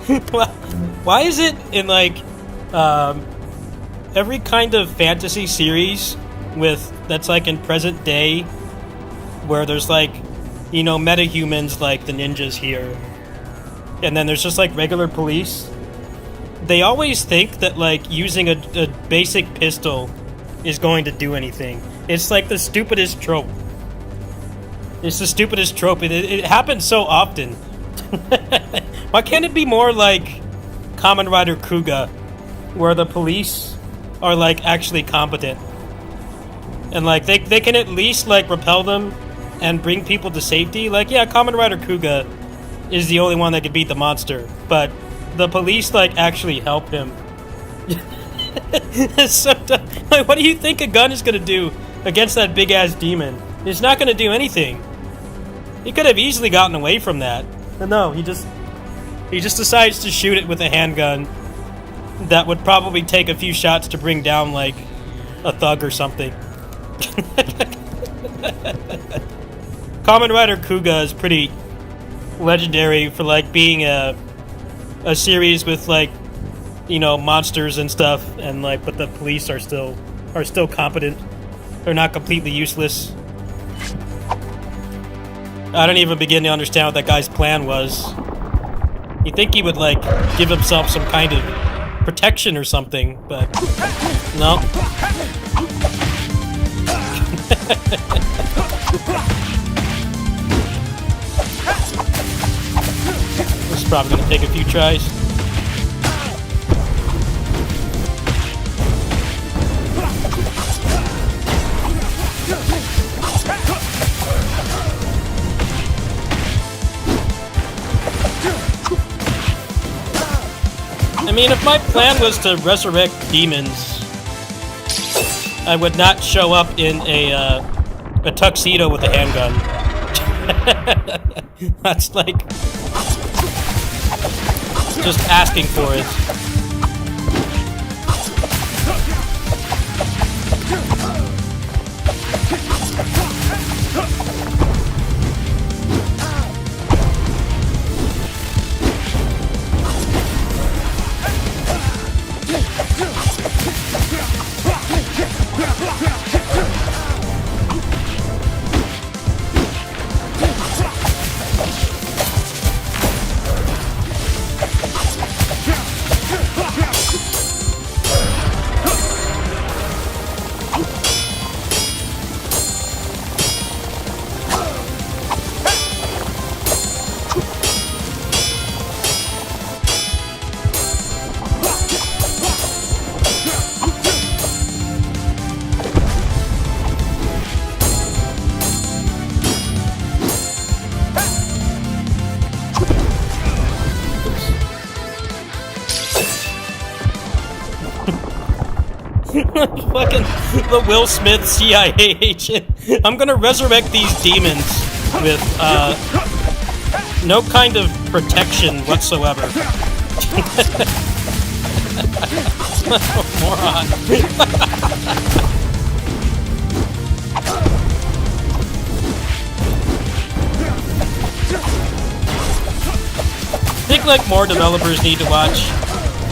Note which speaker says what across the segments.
Speaker 1: Why is it in, like, every kind of fantasy series that's, like, in present day, where there's, like, you know, metahumans like the ninjas here, and then there's just, like, regular police, they always think that, like, using a basic pistol is going to do anything. It's, like, the stupidest trope. It's the stupidest trope. It happens so often. Why can't it be more like Kamen Rider Kuga, where the police are, like, actually competent? And, like, they can at least, like, repel them and bring people to safety. Like, yeah, Kamen Rider Kuga is the only one that can beat the monster, but the police, like, actually help him. It's so dumb. Like, what do you think a gun is gonna do against that big-ass demon? It's not gonna do anything. He could have easily gotten away from that. But no, he just decides to shoot it with a handgun that would probably take a few shots to bring down, like, a thug or something. Kamen Rider Kuga is pretty legendary for, like, being a series with, like, you know, monsters and stuff, and, like, but the police are still competent. They're not completely useless. I don't even begin to understand what that guy's plan was. You'd think he would, like, give himself some kind of protection or something, but no. This is probably gonna take a few tries. I mean, if my plan was to resurrect demons, I would not show up in a tuxedo with a handgun. That's like just asking for it. Fucking the Will Smith CIA agent. I'm gonna resurrect these demons with no kind of protection whatsoever. Moron. I think, like, more developers need to watch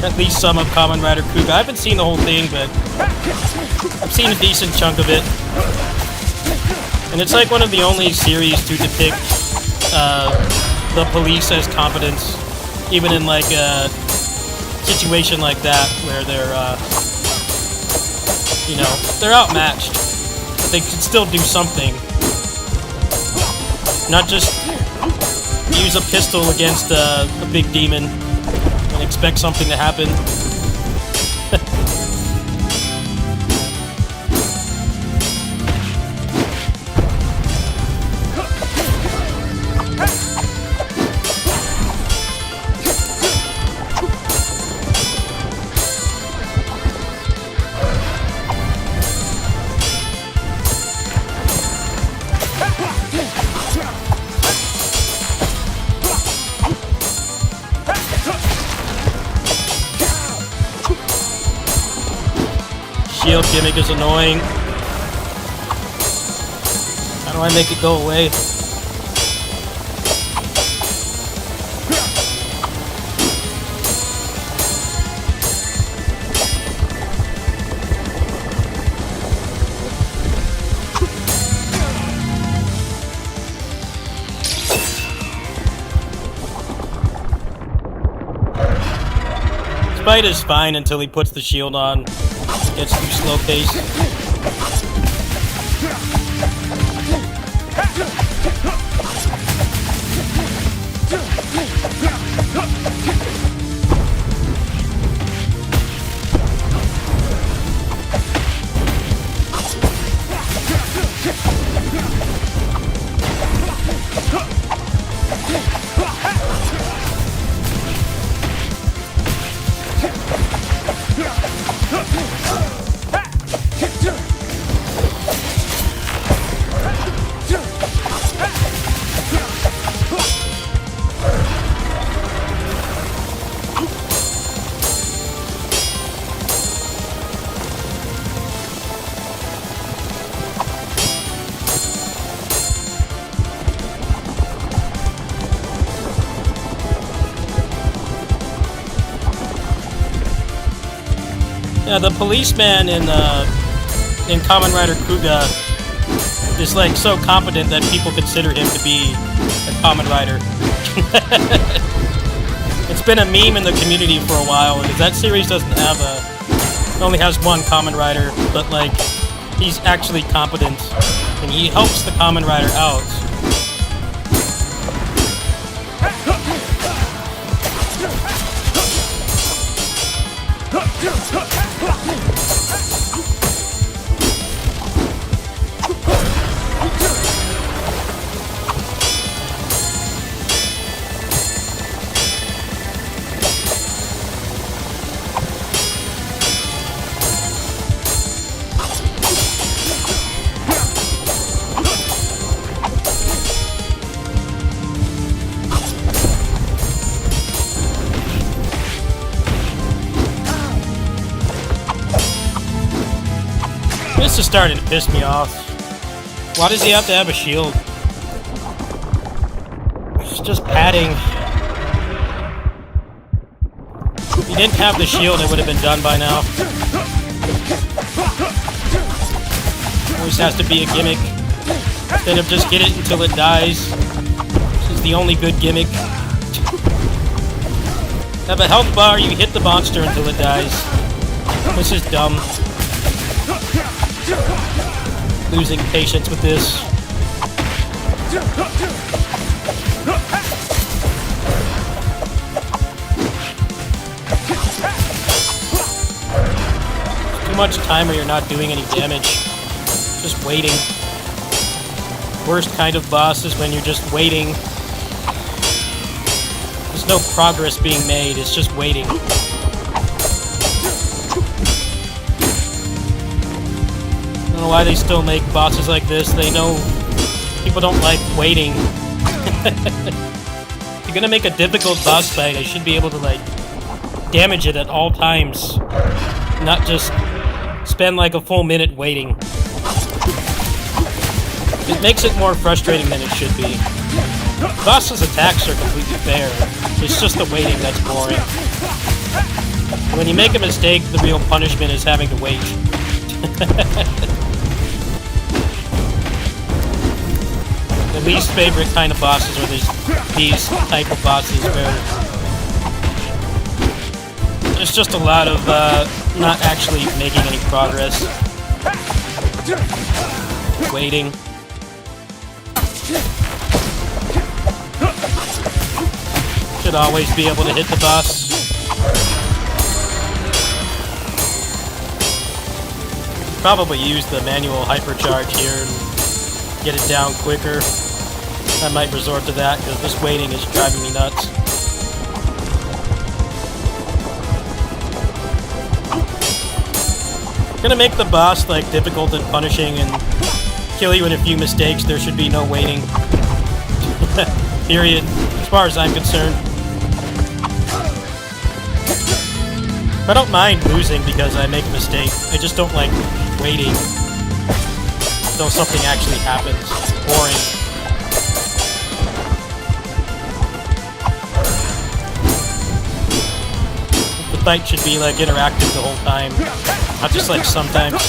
Speaker 1: at least some of Kamen Rider Kuga. I haven't seen the whole thing, but I've seen a decent chunk of it. And it's like one of the only series to depict the police as competent, even in, like, a situation like that where they're, you know, they're outmatched. They can still do something. Not just use a pistol against a big demon and expect something to happen. Shield gimmick is annoying. How do I make it go away? fight is fine until he puts the shield on. It gets too slow paced. Yeah, the policeman in Kamen Rider Kuga is like so competent that people consider him to be a Kamen Rider. It's been a meme in the community for a while because that series doesn't have it only has one Kamen Rider, but like he's actually competent and he helps the Kamen Rider out. This is starting to piss me off. Why does he have to have a shield? It's just padding. If he didn't have the shield, it would have been done by now. Always has to be a gimmick. Instead of just hit it until it dies. This is the only good gimmick. Have a health bar, you hit the monster until it dies. This is dumb. Losing patience with this. Too much time or you're not doing any damage. Just waiting. Worst kind of boss is when you're just waiting. There's no progress being made, it's just waiting. I don't know why they still make bosses like this. They know people don't like waiting. If you're gonna make a difficult boss fight, I should be able to, like, damage it at all times. Not just spend, like, a full minute waiting. It makes it more frustrating than it should be. Boss's attacks are completely fair. It's just the waiting that's boring. When you make a mistake, the real punishment is having to wait. The least favorite kind of bosses are these type of bosses where there's just a lot of not actually making any progress. Waiting. Should always be able to hit the boss. Probably use the manual hypercharge here and get it down quicker. I might resort to that because this waiting is driving me nuts. Gonna make the boss like difficult and punishing and kill you in a few mistakes. There should be no waiting. Period. As far as I'm concerned. I don't mind losing because I make a mistake. I just don't like waiting until something actually happens. It's boring. The fight should be like interactive the whole time, not just like sometimes.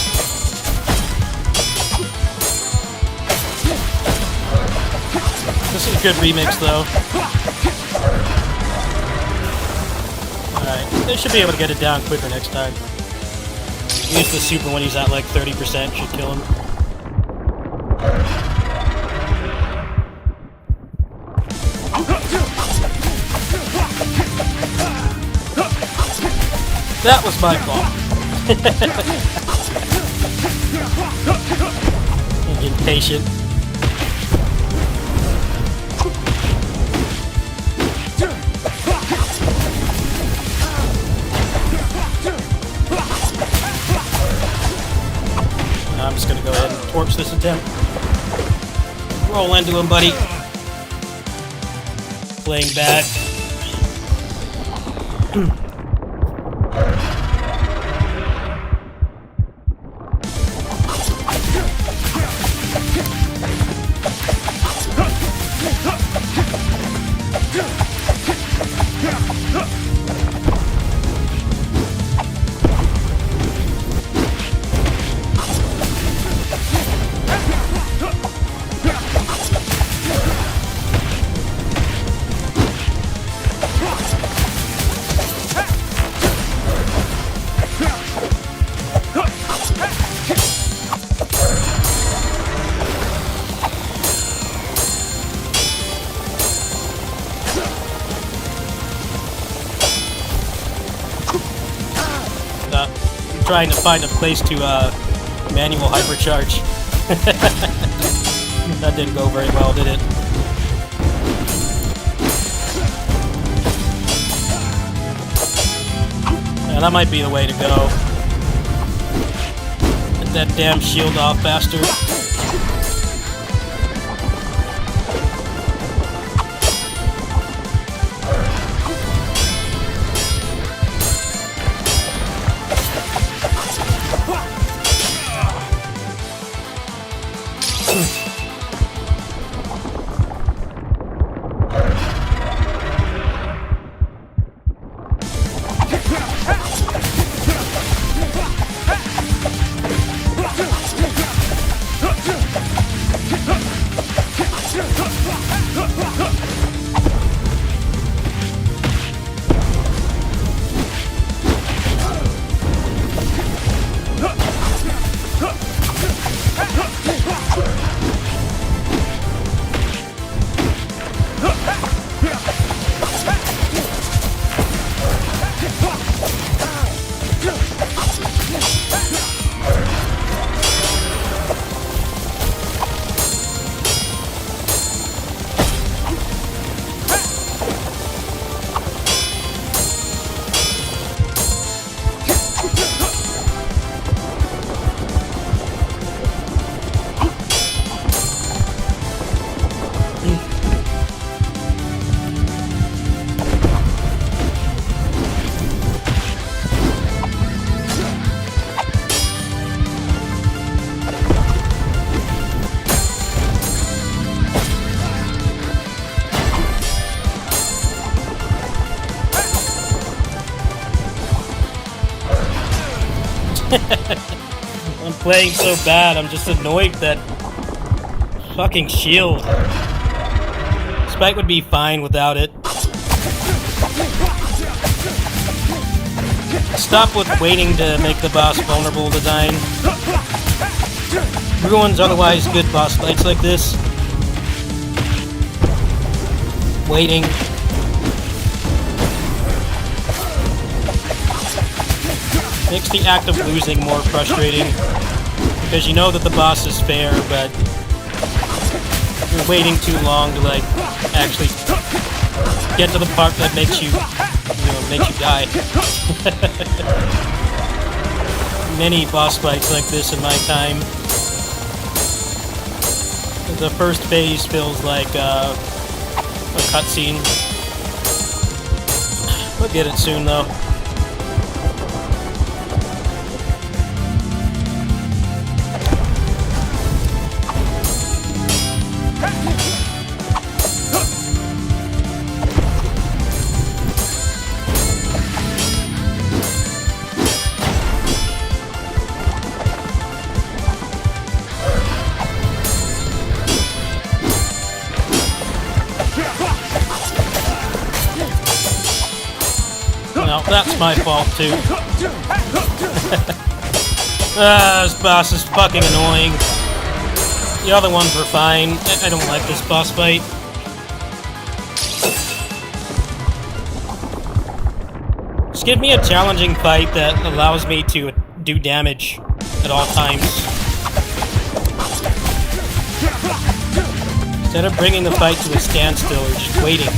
Speaker 1: This is a good remix though. Alright, they should be able to get it down quicker next time. Use the super when he's at like 30%, should kill him. That was my fault. Impatient. I'm just gonna go ahead and torch this attempt. Roll into him, buddy. Playing bad. Trying to find a place to manual hypercharge. That didn't go very well, did it? Yeah, that might be the way to go. Get that damn shield off faster. I'm playing so bad, I'm just annoyed that fucking shield. Spike would be fine without it. Stop with waiting to make the boss vulnerable design. Ruins otherwise good boss fights like this. Waiting. Makes the act of losing more frustrating, because you know that the boss is fair, but you're waiting too long to like actually get to the part that makes you, makes you die. Many boss fights like this in my time. The first phase feels like a cutscene. We'll get it soon though. No, that's my fault too. This boss is fucking annoying. The other ones were fine. I don't like this boss fight. Just give me a challenging fight that allows me to do damage at all times. Instead of bringing the fight to a standstill or just waiting.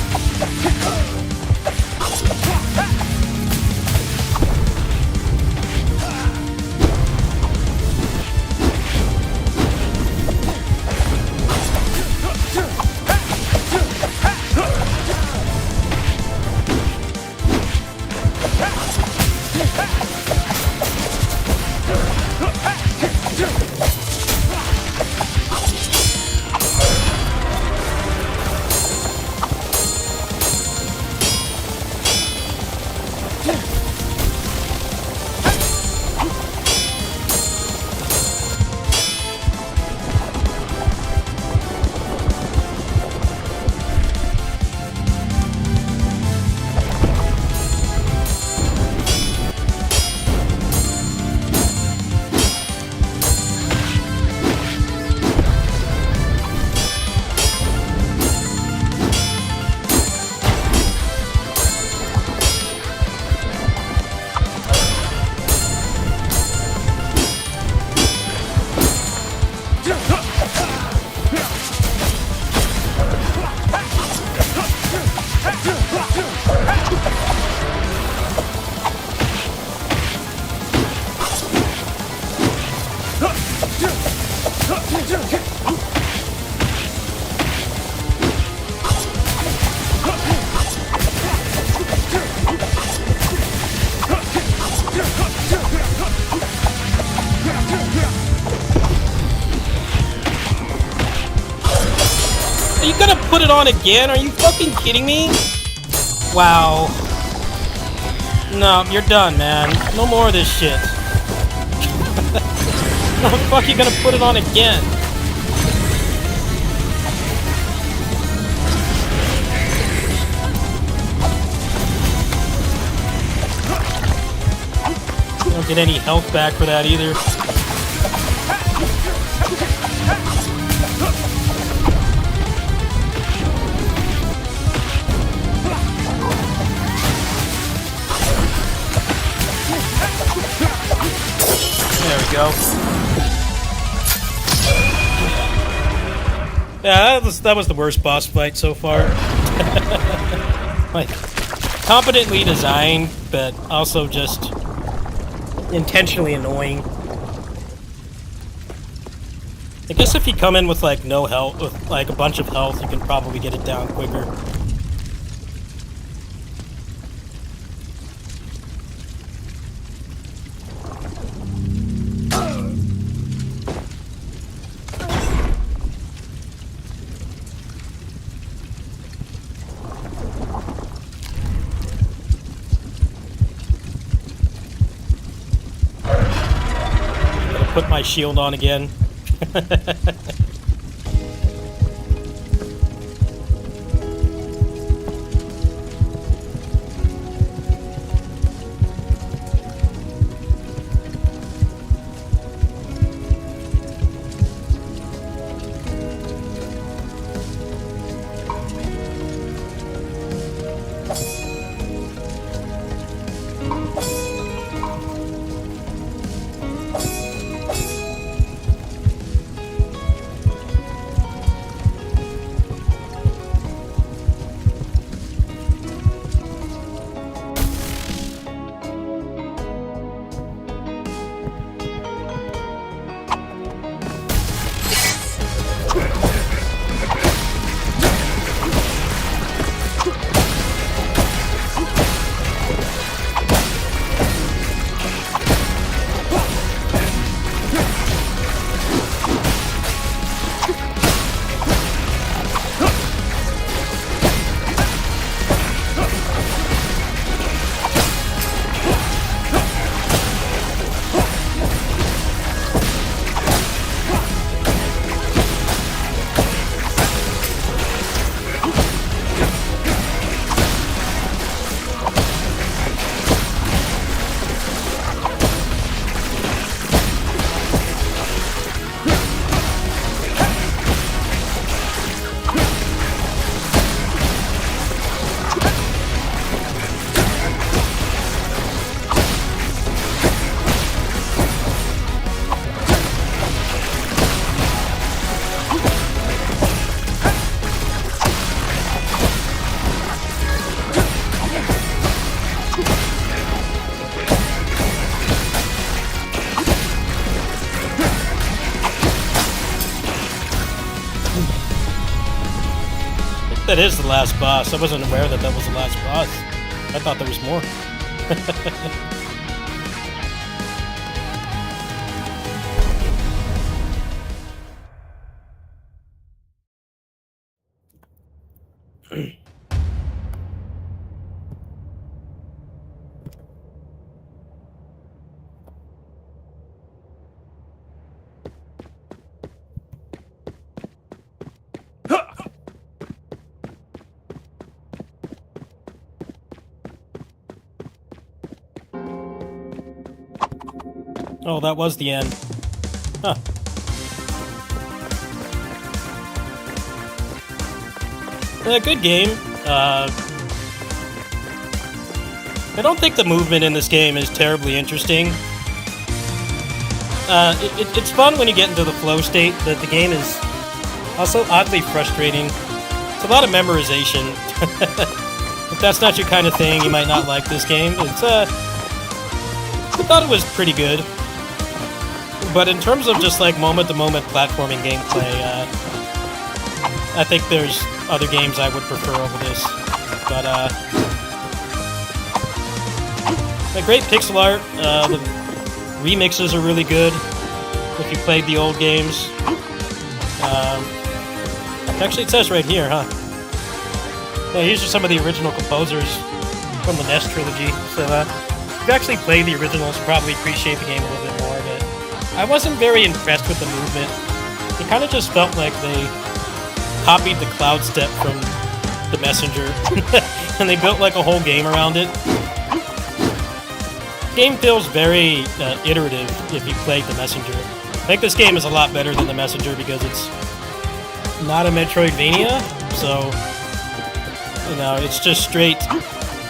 Speaker 1: Are you gonna put it on again? Are you fucking kidding me? Wow. No, you're done, man. No more of this shit. How the fuck are you gonna put it on again? Don't get any health back for that either. There we go. Yeah, that was the worst boss fight so far. Like, competently designed, but also just intentionally annoying. I guess if you come in with like no health, with like a bunch of health, you can probably get it down quicker. Put my shield on again. That is the last boss. I wasn't aware that that was the last boss. I thought there was more. Oh, that was the end. Huh. Good game. I don't think the movement in this game is terribly interesting. It's fun when you get into the flow state, but the game is also oddly frustrating. It's a lot of memorization. If that's not your kind of thing, you might not like this game. I thought it was pretty good. But in terms of just like moment-to-moment platforming gameplay, I think there's other games I would prefer over this. But a great pixel art. The remixes are really good if you played the old games. Actually, it says right here, huh? Yeah, these are some of the original composers from the NES trilogy. So if you actually played the originals, you probably appreciate the game a little bit more. But I wasn't very impressed with the movement. It kind of just felt like they copied the cloud step from The Messenger, and they built like a whole game around it. The game feels very iterative if you played The Messenger. I think this game is a lot better than The Messenger because it's not a Metroidvania, so, you know, it's just straight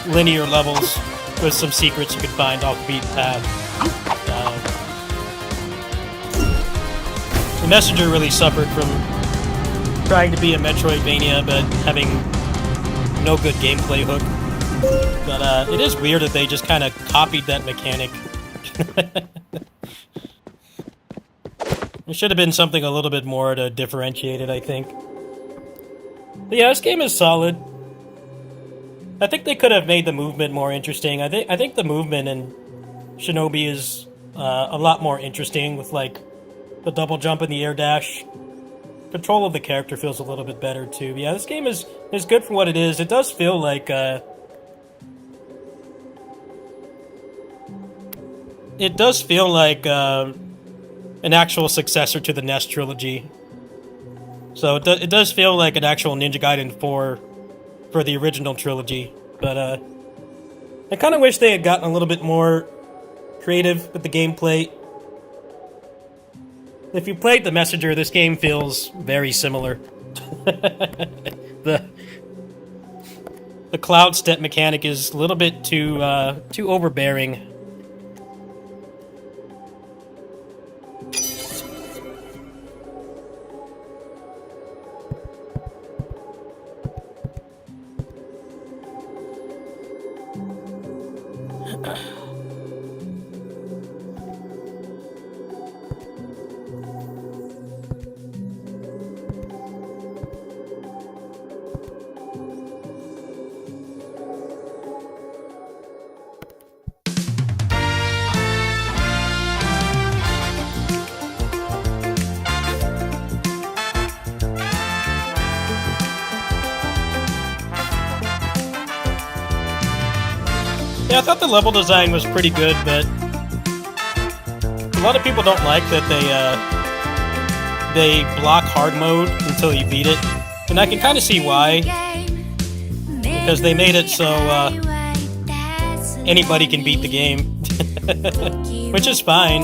Speaker 1: linear levels with some secrets you can find off the beaten path. The Messenger really suffered from trying to be a Metroidvania, but having no good gameplay hook. But it is weird that they just kind of copied that mechanic. There should have been something a little bit more to differentiate it, I think. But yeah, this game is solid. I think they could have made the movement more interesting. I think the movement in Shinobi is a lot more interesting with like the double jump and the air dash. Control of the character feels a little bit better too. But yeah, this game is good for what it is. It does feel like an actual successor to the NES trilogy. So it does feel like an actual Ninja Gaiden 4 for the original trilogy. But I kind of wish they had gotten a little bit more creative with the gameplay. If you played The Messenger, this game feels very similar. The cloud step mechanic is a little bit too overbearing. Yeah, I thought the level design was pretty good, but a lot of people don't like that they block hard mode until you beat it, and I can kind of see why, because they made it so anybody can beat the game, which is fine.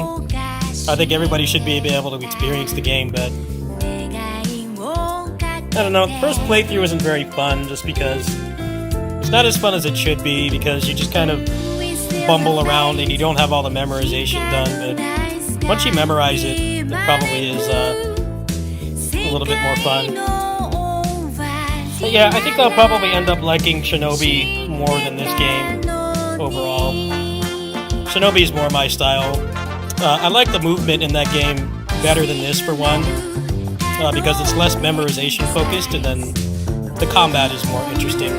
Speaker 1: I think everybody should be able to experience the game, but I don't know, the first playthrough isn't very fun just because it's not as fun as it should be, because you just kind of bumble around and you don't have all the memorization done. But once you memorize it, it probably is a little bit more fun. But yeah, I think I'll probably end up liking Shinobi more than this game overall. Shinobi is more my style. I like the movement in that game better than this, for one, because it's less memorization focused, and then the combat is more interesting.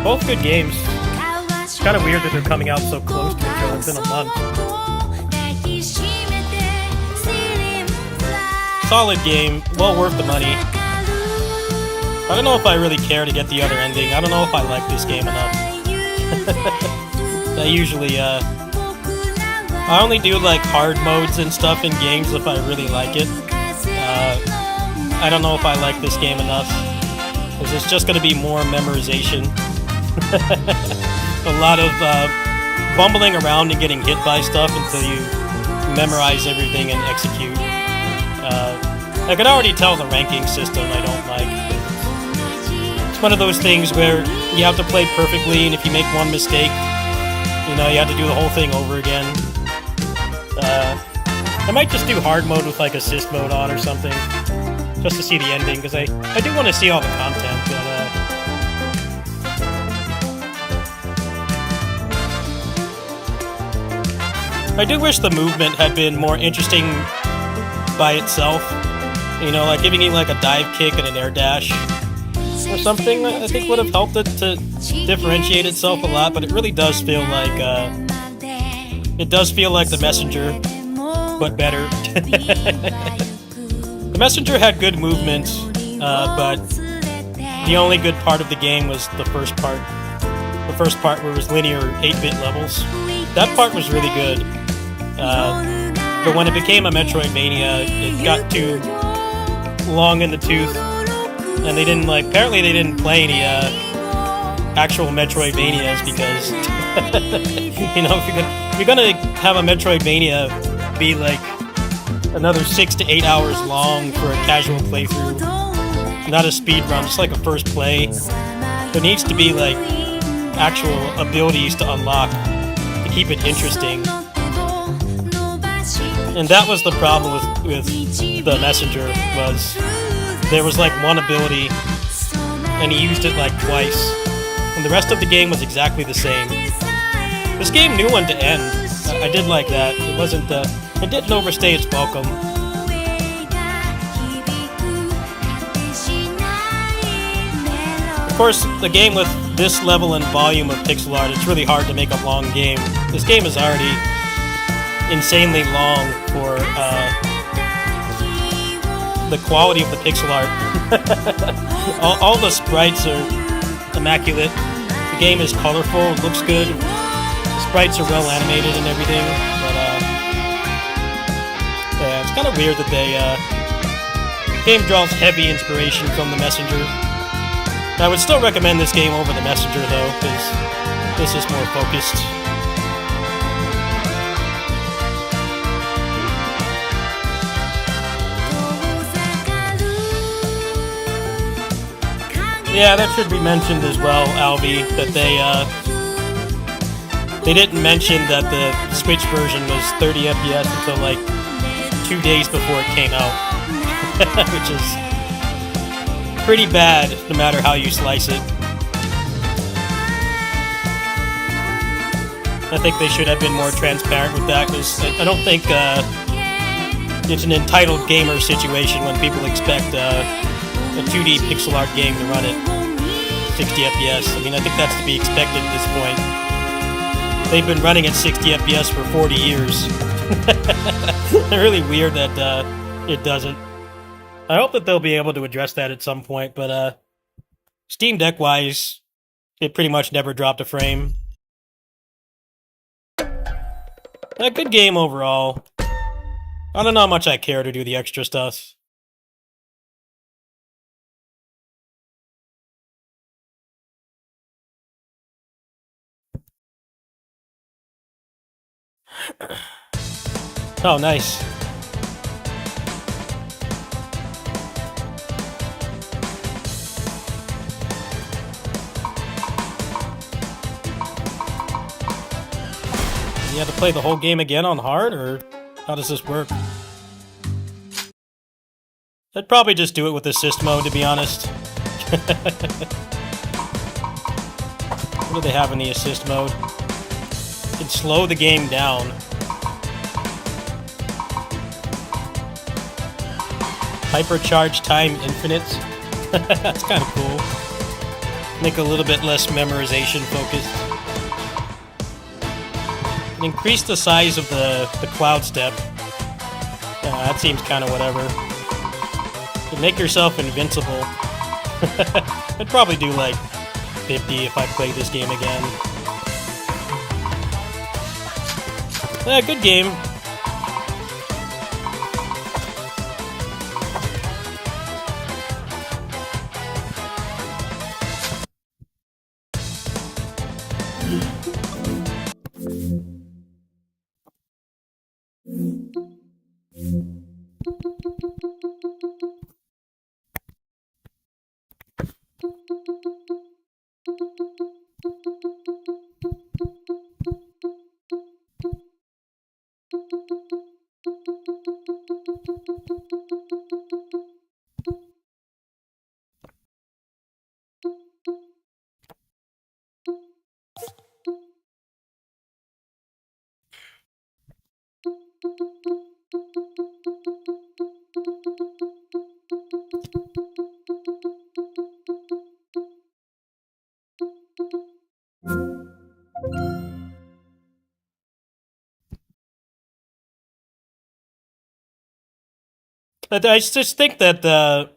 Speaker 1: Both good games. It's kind of weird that they're coming out so close to each other. It's been a month. Solid game, well worth the money. I don't know if I really care to get the other ending. I don't know if I like this game enough. I usually, I only do like hard modes and stuff in games if I really like it. I don't know if I like this game enough, because it's just going to be more memorization. A lot of bumbling around and getting hit by stuff until you memorize everything and execute. I can already tell the ranking system I don't like. It's one of those things where you have to play perfectly, and if you make one mistake, you know, you have to do the whole thing over again. I might just do hard mode with like assist mode on or something, just to see the ending, because I do want to see all the content, but I do wish the movement had been more interesting by itself. You know, like giving you like a dive kick and an air dash or something, I think would have helped it to differentiate itself a lot, but it really does feel like the Messenger, but better. The Messenger had good movement, but the only good part of the game was the first part. The first part where it was linear 8-bit levels. That part was really good. But when it became a Metroidvania, it got too long in the tooth, and apparently they didn't play any actual Metroidvanias, because you know, if you're gonna have a Metroidvania be like another 6 to 8 hours long for a casual playthrough, not a speed run, just like a first play, there needs to be like actual abilities to unlock to keep it interesting. And that was the problem with the Messenger, was there was like one ability and he used it like twice, and the rest of the game was exactly the same. This game knew when to end. I did like that. It wasn't it didn't overstay its welcome. Of course, the game with this level and volume of pixel art, it's really hard to make a long game. This game is already insanely long for the quality of the pixel art. all the sprites are immaculate. The game is colorful, it looks good. The sprites are well animated and everything. But yeah, it's kind of weird that the game draws heavy inspiration from the Messenger. I would still recommend this game over the Messenger though, because this is more focused. Yeah, that should be mentioned as well, Alvi, that they didn't mention that the Switch version was 30 FPS until like 2 days before it came out, which is pretty bad no matter how you slice it. I think they should have been more transparent with that, because I don't think it's an entitled gamer situation when people expect a 2D pixel art game to run at 60 FPS. I mean, I think that's to be expected at this point. They've been running at 60 FPS for 40 years. It's really weird that it doesn't. I hope that they'll be able to address that at some point, but Steam Deck-wise, it pretty much never dropped a frame. A good game overall. I don't know how much I care to do the extra stuff. Oh, nice. You have to play the whole game again on hard, or how does this work? I'd probably just do it with assist mode, to be honest. What do they have in the assist mode? You can slow the game down. hypercharge time infinite. That's kind of cool. Make it a little bit less memorization focused. And increase the size of the cloud step. That seems kind of whatever. You make yourself invincible. I'd probably do like 50 if I play this game again. Yeah, good game. But I just think that the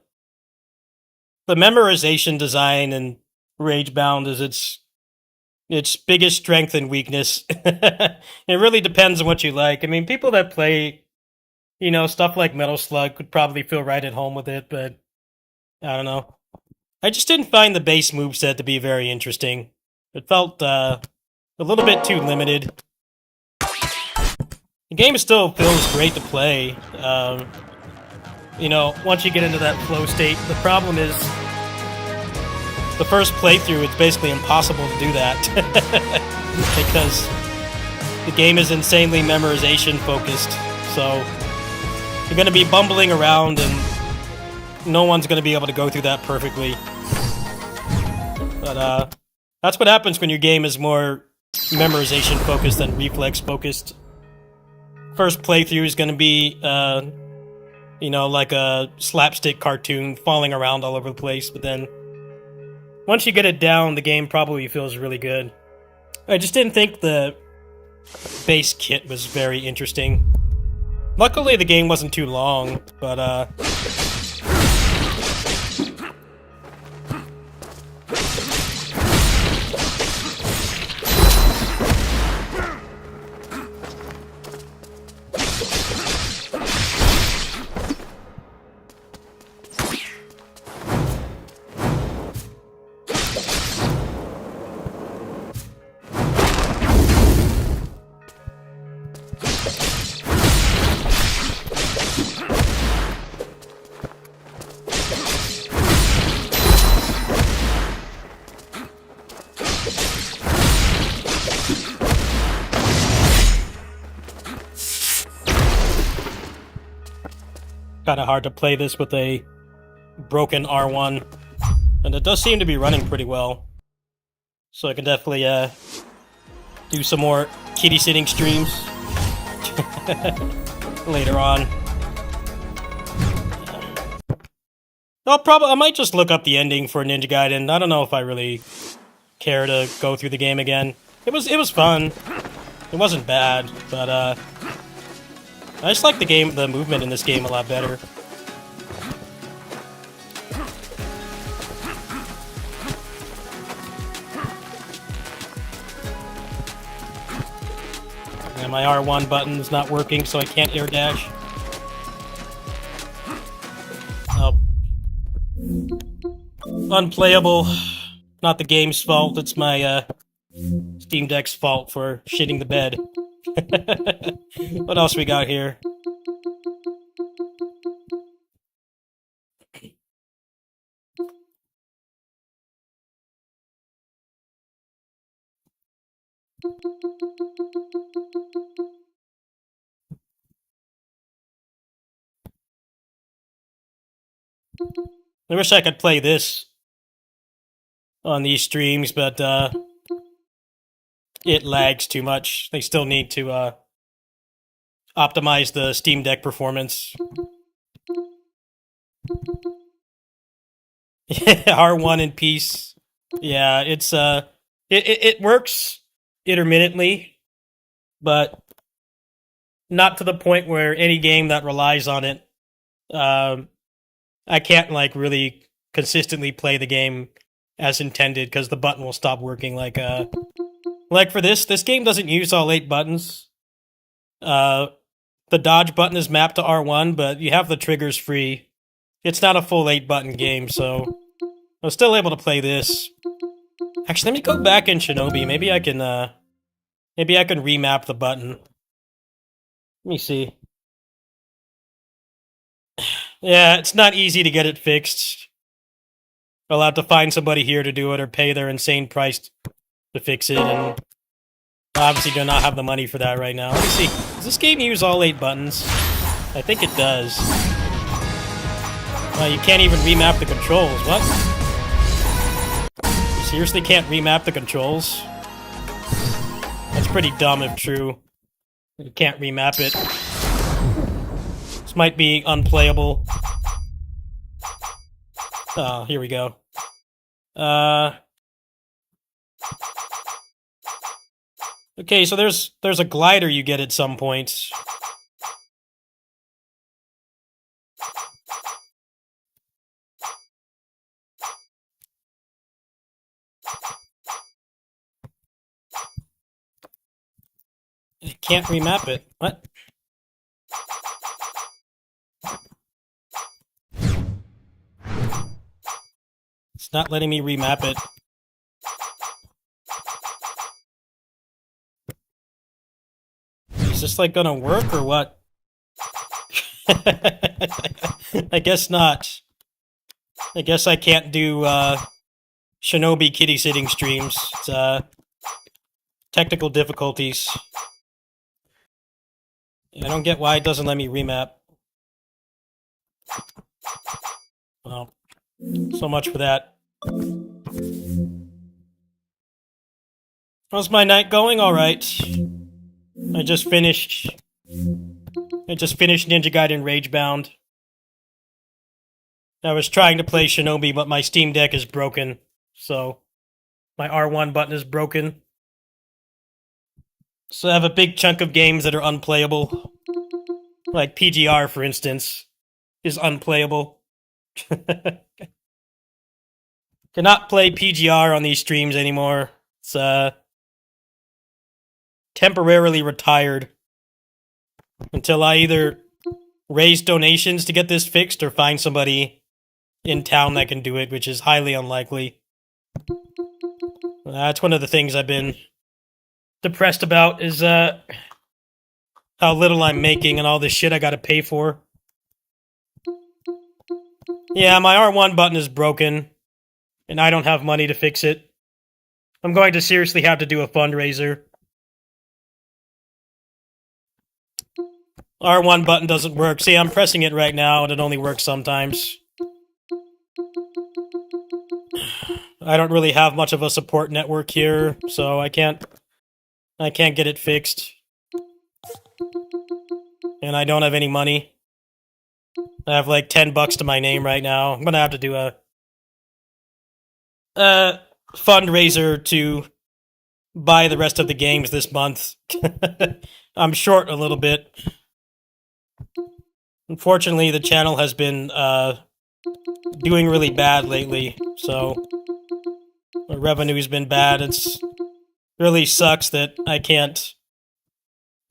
Speaker 1: memorization design in Ragebound is its biggest strength and weakness. It really depends on what you like. I mean, people that play, stuff like Metal Slug could probably feel right at home with it, but I don't know. I just didn't find the base moveset to be very interesting. It felt a little bit too limited. The game still feels great to play. Once you get into that flow state, the problem is the first playthrough, it's basically impossible to do that. Because the game is insanely memorization focused. So you're going to be bumbling around and no one's going to be able to go through that perfectly. But that's what happens when your game is more memorization focused than reflex focused. First playthrough is going to be, like a slapstick cartoon falling around all over the place, but then once you get it down, the game probably feels really good. I just didn't think the base kit was very interesting. Luckily, the game wasn't too long, but kind of hard to play this with a broken R1. And it does seem to be running pretty well. So I can definitely do some more kitty-sitting streams later on. I might just look up the ending for Ninja Gaiden. I don't know if I really care to go through the game again. It was fun. It wasn't bad, but I just like the movement in this game a lot better. And my R1 button is not working, so I can't air dash. Oh. Unplayable. Not the game's fault, it's my Steam Deck's fault for shitting the bed. What else we got here? I wish I could play this on these streams, but it lags too much. They still need to optimize the Steam Deck performance. R1 in peace. Yeah, it works intermittently, but not to the point where any game that relies on it, um, I can't like really consistently play the game as intended because the button will stop working. Like for this game doesn't use all 8 buttons. The dodge button is mapped to R1, but you have the triggers free. It's not a full 8 button game, so I'm still able to play this. Actually, let me go back in Shinobi. Maybe I can remap the button. Let me see. Yeah, it's not easy to get it fixed. I'll have to find somebody here to do it or pay their insane price to fix it, and obviously do not have the money for that right now. Let me see. Does this game use all 8 buttons? I think it does. You can't even remap the controls. What? You seriously can't remap the controls? That's pretty dumb if true. You can't remap it. This might be unplayable. Oh, here we go. Okay, so there's a glider you get at some points. I can't remap it. What? It's not letting me remap it. Is this like gonna work or what? I guess not. I guess I can't do Shinobi kitty-sitting streams. It's technical difficulties. I don't get why it doesn't let me remap. Well, so much for that. How's my night going? All right. I just finished Ninja Gaiden Ragebound. I was trying to play Shinobi, but my Steam Deck is broken, so my R1 button is broken. So I have a big chunk of games that are unplayable. Like PGR, for instance, is unplayable. Cannot play PGR on these streams anymore. It's temporarily retired until I either raise donations to get this fixed or find somebody in town that can do it, which is highly unlikely. That's one of the things I've been depressed about is how little I'm making and all this shit I gotta pay for. Yeah, my R1 button is broken, and I don't have money to fix it. I'm going to seriously have to do a fundraiser. R1 button doesn't work. See, I'm pressing it right now, and it only works sometimes. I don't really have much of a support network here, so I can't get it fixed. And I don't have any money. I have like $10 to my name right now. I'm gonna have to do a fundraiser to buy the rest of the games this month. I'm short a little bit. Unfortunately, the channel has been doing really bad lately, so the revenue's been bad. It's really sucks that I can't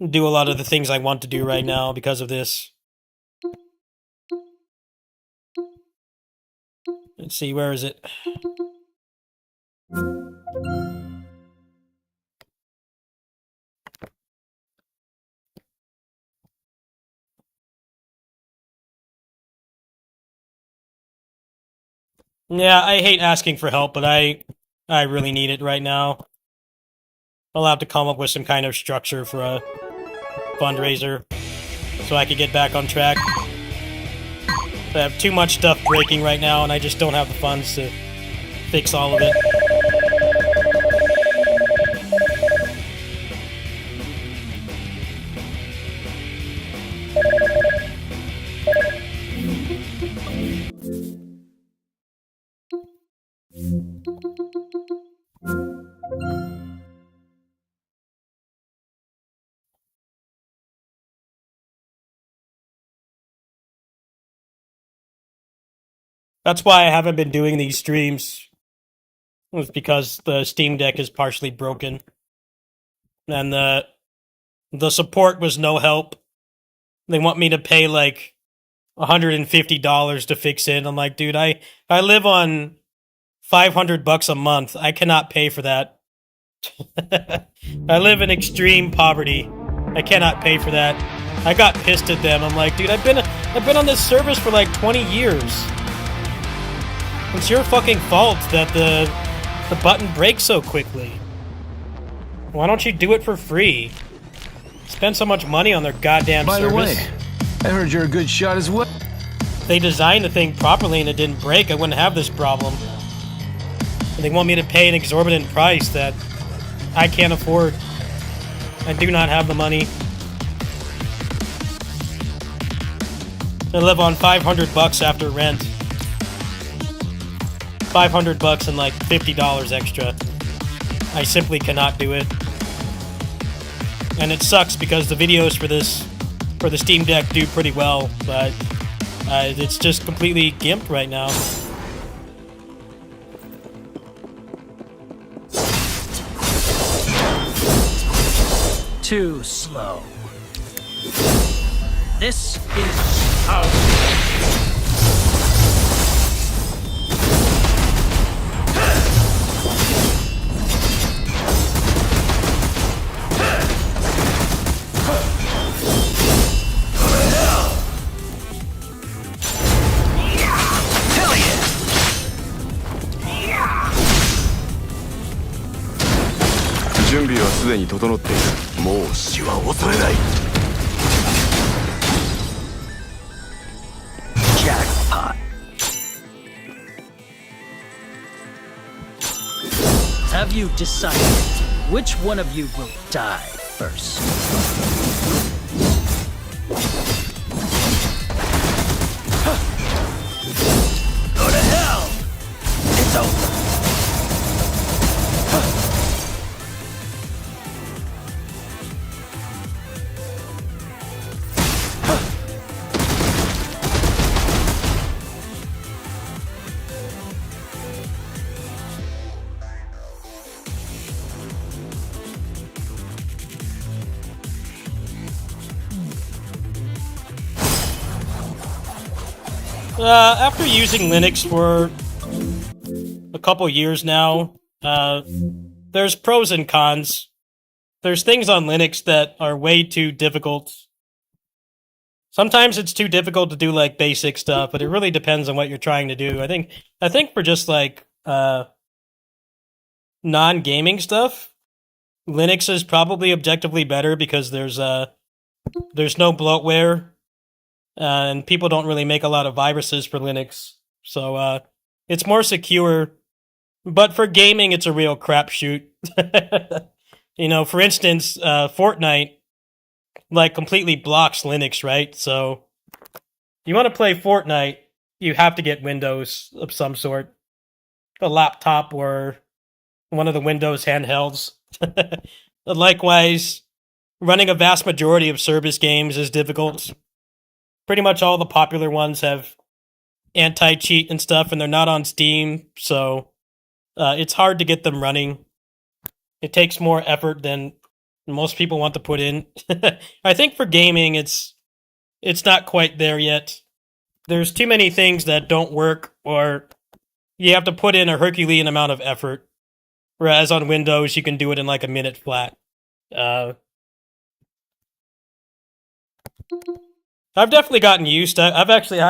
Speaker 1: do a lot of the things I want to do right now because of this. Let's see, where is it? Yeah, I hate asking for help, but I really need it right now. I'll have to come up with some kind of structure for a fundraiser so I can get back on track. I have too much stuff breaking right now, and I just don't have the funds to fix all of it. That's why I haven't been doing these streams. It's because the Steam Deck is partially broken. And the support was no help. They want me to pay like $150 to fix it. I'm like, dude, I live on $500 a month. I cannot pay for that. I live in extreme poverty. I cannot pay for that. I got pissed at them. I'm like, dude, I've been on this service for like 20 years. It's your fucking fault that the button breaks so quickly. Why don't you do it for free? Spend so much money on their goddamn service.
Speaker 2: By the way, I heard you're a good shot as well.
Speaker 1: If they designed the thing properly and it didn't break, I wouldn't have this problem. And they want me to pay an exorbitant price that I can't afford. I do not have the money. I live on $500 after rent. $500 and like $50 extra. I simply cannot do it. And it sucks because the videos for the Steam Deck do pretty well, but it's just completely gimped right now.
Speaker 3: Too slow. This is how. Jackpot. Have you decided which one of you will die first? Go to hell! It's over.
Speaker 1: After using Linux for a couple years now, there's pros and cons. There's things on Linux that are way too difficult. Sometimes it's too difficult to do like basic stuff, but it really depends on what you're trying to do. I think for just like non-gaming stuff, Linux is probably objectively better because there's no bloatware. And people don't really make a lot of viruses for Linux. So it's more secure. But for gaming, it's a real crapshoot. You know, for instance, Fortnite like completely blocks Linux, right? So you want to play Fortnite, you have to get Windows of some sort. A laptop or one of the Windows handhelds. Likewise, running a vast majority of service games is difficult. Pretty much all the popular ones have anti-cheat and stuff, and they're not on Steam, so it's hard to get them running. It takes more effort than most people want to put in. I think for gaming, it's not quite there yet. There's too many things that don't work, or you have to put in a Herculean amount of effort. Whereas on Windows, you can do it in like a minute flat. I've definitely gotten used to. I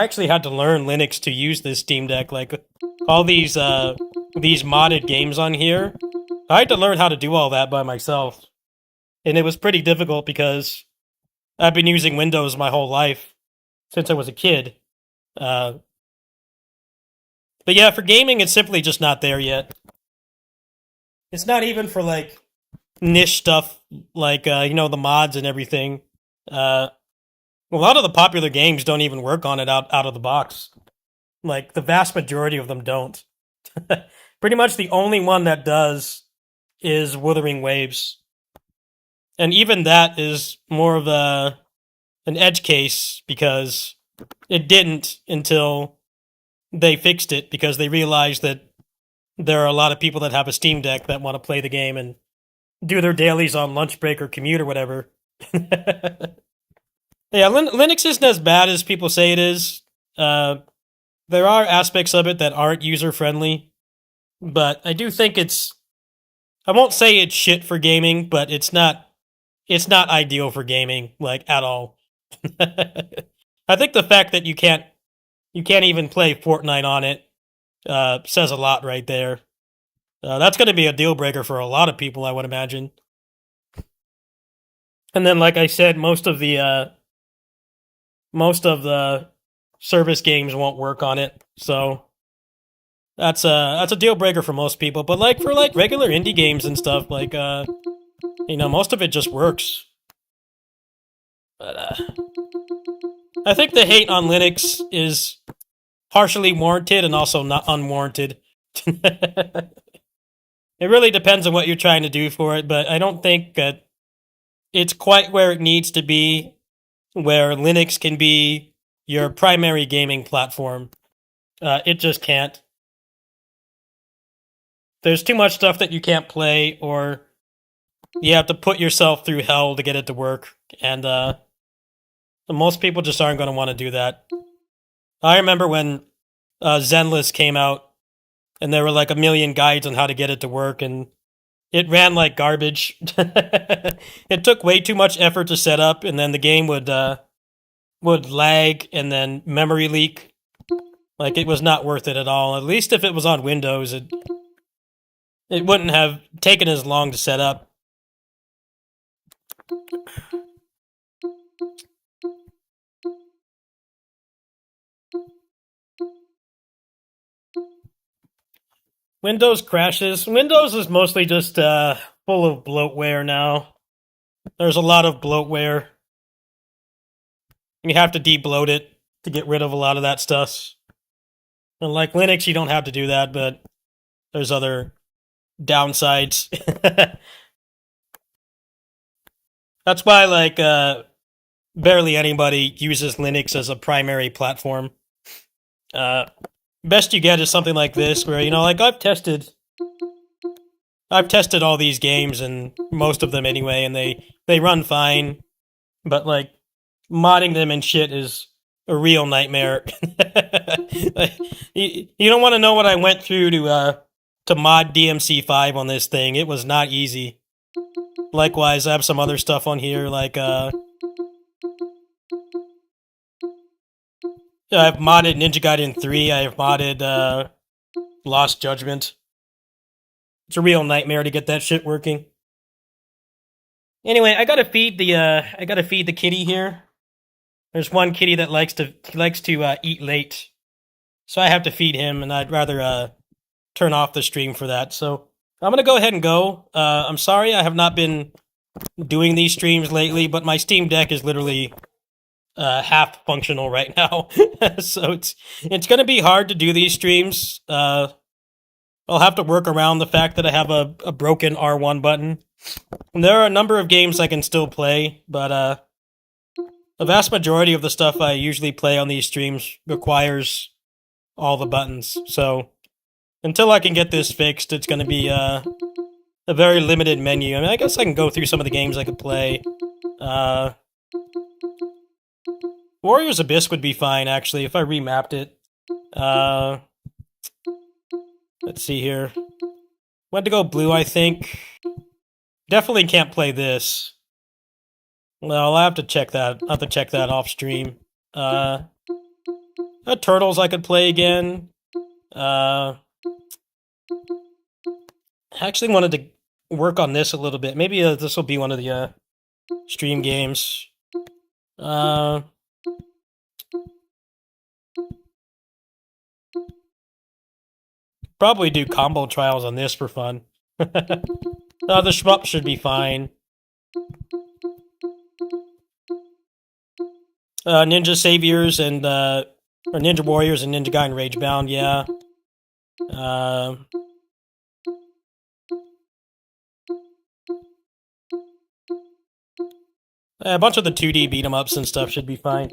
Speaker 1: actually had to learn Linux to use this Steam Deck. Like all these modded games on here, I had to learn how to do all that by myself, and it was pretty difficult because I've been using Windows my whole life since I was a kid. But yeah, for gaming, it's simply just not there yet. It's not even for like niche stuff, like the mods and everything. A lot of the popular games don't even work on it out of the box. Like, the vast majority of them don't. Pretty much the only one that does is Wuthering Waves. And even that is more of an edge case, because it didn't until they fixed it because they realized that there are a lot of people that have a Steam Deck that want to play the game and do their dailies on lunch break or commute or whatever. Yeah, Linux isn't as bad as people say it is. There are aspects of it that aren't user friendly, but I do think it's. I won't say it's shit for gaming, but it's not. It's not ideal for gaming, like at all. I think the fact that you can't even play Fortnite on it says a lot right there. That's going to be a deal breaker for a lot of people, I would imagine. And then, like I said, most of the service games won't work on it, so that's a deal breaker for most people. But like for like regular indie games and stuff, like most of it just works. But I think the hate on Linux is partially warranted and also not unwarranted. It really depends on what you're trying to do for it, but I don't think that it's quite where it needs to be, where Linux can be your primary gaming platform. It just can't. There's too much stuff that you can't play, or you have to put yourself through hell to get it to work, and most people just aren't going to want to do that. I remember when Zenless came out, and there were like a million guides on how to get it to work, and it ran like garbage. It took way too much effort to set up, and then the game would lag and then memory leak. Like, it was not worth it at all. At least if it was on Windows, it wouldn't have taken as long to set up. Windows crashes. Windows is mostly just full of bloatware now. There's a lot of bloatware. You have to debloat it to get rid of a lot of that stuff. And like Linux, you don't have to do that, but there's other downsides. That's why like barely anybody uses Linux as a primary platform. Best you get is something like this, where like I've tested all these games, and most of them anyway, and they run fine. But like modding them and shit is a real nightmare. You don't want to know what I went through to mod DMC5 on this thing. It was not easy. Likewise, I have some other stuff on here, like I've modded Ninja Gaiden 3. I've modded Lost Judgment. It's a real nightmare to get that shit working. Anyway, I gotta feed the kitty here. There's one kitty that likes to eat late, so I have to feed him, and I'd rather turn off the stream for that. So I'm gonna go ahead and go. I'm sorry I have not been doing these streams lately, but my Steam Deck is literally half functional right now, so it's gonna be hard to do these streams. I'll have to work around the fact that I have a broken R1 button. And there are a number of games I can still play, but the vast majority of the stuff I usually play on these streams requires all the buttons. So until I can get this fixed, it's going to be a very limited menu. I mean, I guess I can go through some of the games I could play. Warriors Abyss would be fine, actually, if I remapped it. Let's see here. Went to go blue, I think. Definitely can't play this. Well, I'll have to check that. I'll have to check that off stream. Turtles I could play again. I actually wanted to work on this a little bit. Maybe this will be one of the stream games. Probably do combo trials on this for fun. The shmup should be fine. Ninja Saviors and or Ninja Warriors and Ninja Gaiden Ragebound, yeah. A bunch of the 2D beat 'em ups and stuff should be fine.